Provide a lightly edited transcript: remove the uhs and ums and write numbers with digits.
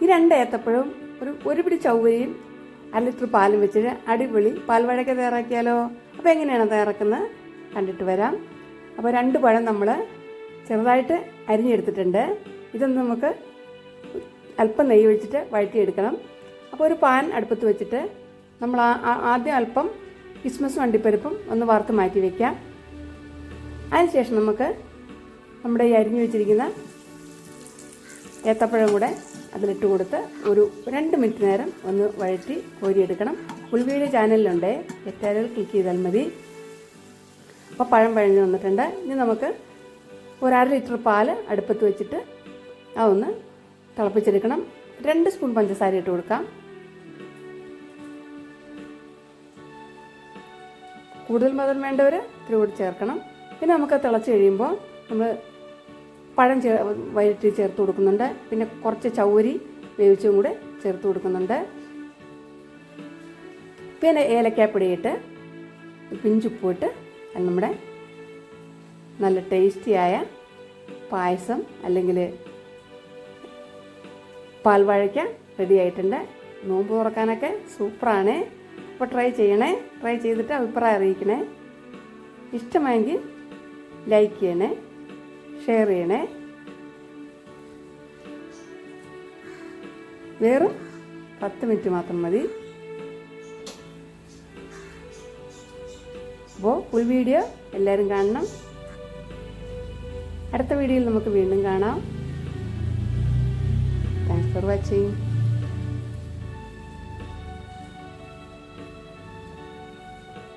ഈ 2 ഏത്തപ്പഴവും ഒരു പിടി ചൗവരിയും 1 ലിറ്റർ പാലും വെച്ചിട്ട് അടിപൊളി പാൽവാഴയ്ക്ക തയ്യാറാക്കിയാലോ? അപ്പോൾ എങ്ങനെയാണ് തയ്യാറാക്കുന്നത് കണ്ടിട്ട് വരാം. അപ്പോൾ 2 പഴം നമ്മൾ ചെറുതായിട്ട് അരിഞ്ഞെടുത്തിട്ടുണ്ട്. ഇതൊന്ന് നമുക്ക് അല്പം നെയ്യ് ഒഴിച്ചിട്ട് വഴറ്റിയെടുക്കണം. അപ്പോൾ ഒരു പാൻ അടുപ്പത്ത് വെച്ചിട്ട് നമ്മൾ ആദ്യം അല്പം കിസ്മസും അണ്ടിപ്പരിപ്പും ഒന്ന് വറുത്ത് മാറ്റി വയ്ക്കാം. അതിനുശേഷം നമുക്ക് നമ്മുടെ ഈ അരിഞ്ഞു വെച്ചിരിക്കുന്ന ഏത്തപ്പഴം കൂടെ അതിലിട്ട് കൊടുത്ത് ഒരു 2 മിനിറ്റ് നേരം ഒന്ന് വഴറ്റി കോരിയെടുക്കണം. ഉൾവീഡിയോ ചാനലിലുണ്ട്, എറ്റാരിൽ ക്ലിക്ക് ചെയ്താൽ മതി. അപ്പോൾ പഴം വഴഞ്ഞ് വന്നിട്ടുണ്ട്. ഇനി നമുക്ക് ഒരു 1/2 ലിറ്റർ പാല് അടുപ്പത്ത് വെച്ചിട്ട് അതൊന്ന് തിളപ്പിച്ചെടുക്കണം. 2 സ്പൂൺ പഞ്ചസാര ഇട്ട് കൊടുക്കാം. കൂടുതൽ മധുരം വേണ്ടവർ ഇത്തിരി കൂടി ചേർക്കണം. പിന്നെ നമുക്ക് തിളച്ച് കഴിയുമ്പോൾ നമ്മൾ പഴം വഴറ്റി ചേർത്ത് കൊടുക്കുന്നുണ്ട്. പിന്നെ കുറച്ച് ചൗവരി വേവിച്ചും കൂടെ ചേർത്ത് കൊടുക്കുന്നുണ്ട്. പിന്നെ ഏലക്കാപ്പൊടിയിട്ട് പിഞ്ചുപ്പിട്ട് നമ്മുടെ നല്ല ടേസ്റ്റിയായ പായസം അല്ലെങ്കിൽ പാൽവാഴയ്ക്ക റെഡി ആയിട്ടുണ്ട്. നോമ്പ് തുറക്കാനൊക്കെ സൂപ്പറാണ്. അപ്പോൾ ട്രൈ ചെയ്യണേ. ട്രൈ ചെയ്തിട്ട് അഭിപ്രായം അറിയിക്കണേ. ഇഷ്ടമായെങ്കിൽ ലൈക്ക് ചെയ്യണേ, ഷെയർ ചെയ്യണേ. വെറും 10 മിനിറ്റ് മാത്രം മതി. അപ്പോൾ ഫുൾ വീഡിയോ എല്ലാവരും കാണണം. അടുത്ത വീഡിയോയിൽ നമുക്ക് വീണ്ടും കാണാം. Thanks for watching.